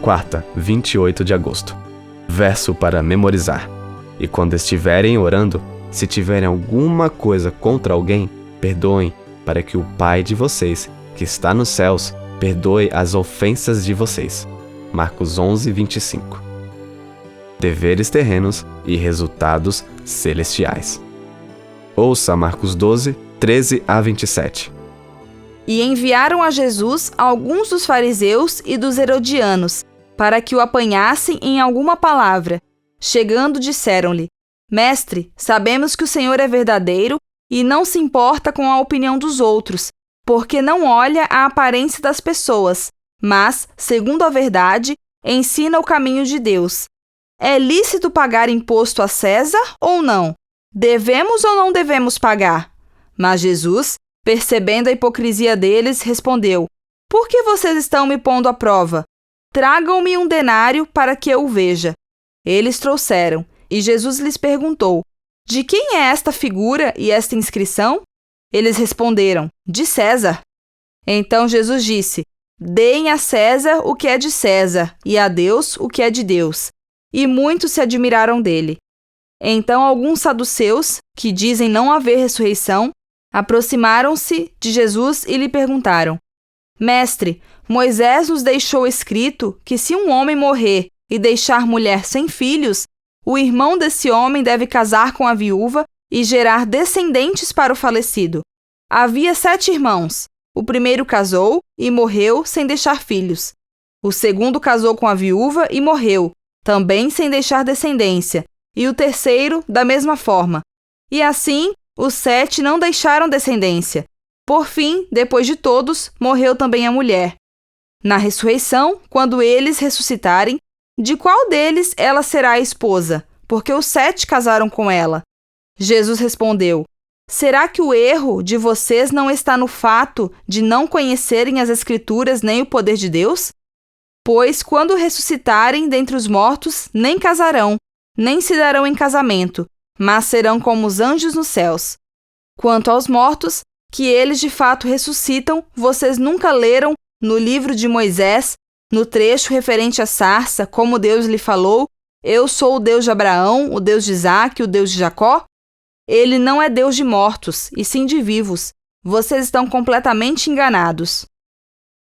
quarta, 28 de agosto. Verso para memorizar. E quando estiverem orando, se tiverem alguma coisa contra alguém, perdoem, para que o Pai de vocês, que está nos céus, perdoe as ofensas de vocês. Marcos 11, 25. Deveres terrenos e resultados celestiais. Ouça Marcos 12, 13 a 27. E enviaram a Jesus alguns dos fariseus e dos herodianos, para que o apanhassem em alguma palavra. Chegando, disseram-lhe: Mestre, sabemos que o Senhor é verdadeiro e não se importa com a opinião dos outros, porque não olha a aparência das pessoas, mas, segundo a verdade, ensina o caminho de Deus. É lícito pagar imposto a César ou não? Devemos ou não devemos pagar? Mas Jesus, percebendo a hipocrisia deles, respondeu: Por que vocês estão me pondo à prova? Tragam-me um denário para que eu o veja. Eles trouxeram, e Jesus lhes perguntou: De quem é esta figura e esta inscrição? Eles responderam: De César. Então Jesus disse: Deem a César o que é de César, e a Deus o que é de Deus. E muitos se admiraram dele. Então alguns saduceus, que dizem não haver ressurreição, aproximaram-se de Jesus e lhe perguntaram: Mestre, Moisés nos deixou escrito que se um homem morrer e deixar mulher sem filhos, o irmão desse homem deve casar com a viúva e gerar descendentes para o falecido. Havia 7 irmãos. O primeiro casou e morreu sem deixar filhos. O segundo casou com a viúva e morreu, também sem deixar descendência. E o terceiro, da mesma forma. E assim, os 7 não deixaram descendência. Por fim, depois de todos, morreu também a mulher. Na ressurreição, quando eles ressuscitarem, de qual deles ela será a esposa? Porque os 7 casaram com ela. Jesus respondeu: Será que o erro de vocês não está no fato de não conhecerem as Escrituras nem o poder de Deus? Pois, quando ressuscitarem dentre os mortos, nem casarão, nem se darão em casamento, mas serão como os anjos nos céus. Quanto aos mortos, que eles de fato ressuscitam, vocês nunca leram no livro de Moisés, no trecho referente à sarça, como Deus lhe falou: Eu sou o Deus de Abraão, o Deus de Isaque, o Deus de Jacó? Ele não é Deus de mortos, e sim de vivos. Vocês estão completamente enganados.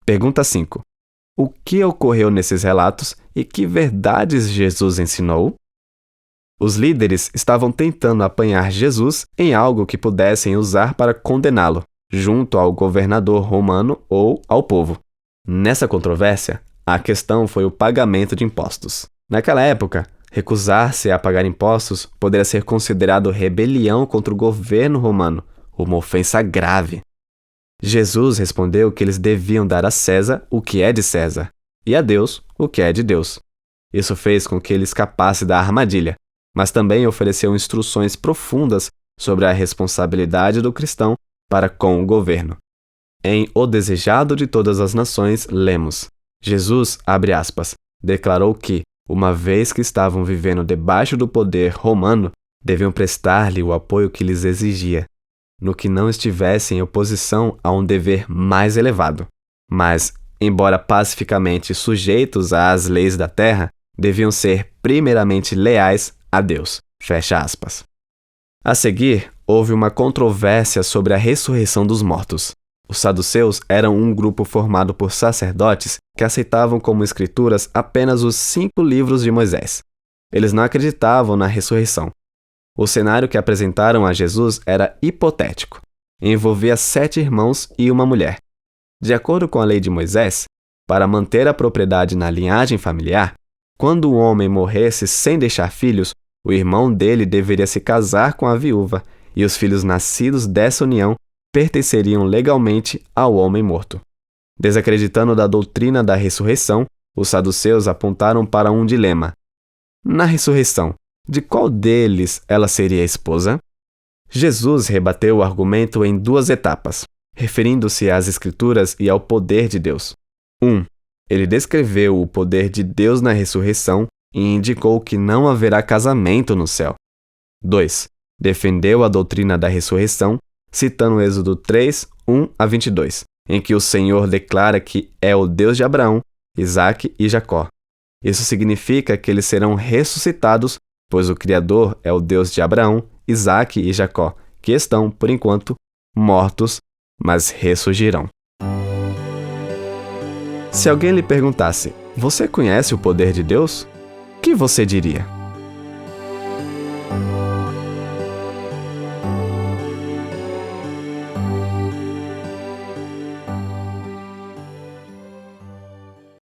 Pergunta 5. O que ocorreu nesses relatos e que verdades Jesus ensinou? Os líderes estavam tentando apanhar Jesus em algo que pudessem usar para condená-lo, junto ao governador romano ou ao povo. Nessa controvérsia, a questão foi o pagamento de impostos. Naquela época, recusar-se a pagar impostos poderia ser considerado rebelião contra o governo romano, uma ofensa grave. Jesus respondeu que eles deviam dar a César o que é de César e a Deus o que é de Deus. Isso fez com que ele escapasse da armadilha, mas também ofereceu instruções profundas sobre a responsabilidade do cristão para com o governo. Em O Desejado de Todas as Nações, lemos: Jesus, abre aspas, declarou que, uma vez que estavam vivendo debaixo do poder romano, deviam prestar-lhe o apoio que lhes exigia, no que não estivessem em oposição a um dever mais elevado. Mas, embora pacificamente sujeitos às leis da terra, deviam ser primeiramente leais a Deus. Fecha aspas. A seguir, houve uma controvérsia sobre a ressurreição dos mortos. Os saduceus eram um grupo formado por sacerdotes que aceitavam como escrituras apenas os 5 livros de Moisés. Eles não acreditavam na ressurreição. O cenário que apresentaram a Jesus era hipotético. Envolvia 7 irmãos e uma mulher. De acordo com a lei de Moisés, para manter a propriedade na linhagem familiar, quando o homem morresse sem deixar filhos, o irmão dele deveria se casar com a viúva, e os filhos nascidos dessa união pertenceriam legalmente ao homem morto. Desacreditando da doutrina da ressurreição, os saduceus apontaram para um dilema. Na ressurreição, de qual deles ela seria esposa? Jesus rebateu o argumento em 2 etapas, referindo-se às Escrituras e ao poder de Deus. 1. Ele descreveu o poder de Deus na ressurreição e indicou que não haverá casamento no céu. 2. Defendeu a doutrina da ressurreição, citando Êxodo 3, 1 a 22, em que o Senhor declara que é o Deus de Abraão, Isaque e Jacó, Isso significa que eles serão ressuscitados, pois o Criador é o Deus de Abraão, Isaque e Jacó, que estão, por enquanto, mortos, mas ressurgirão. Se alguém lhe perguntasse: "Você conhece o poder de Deus?", o que você diria?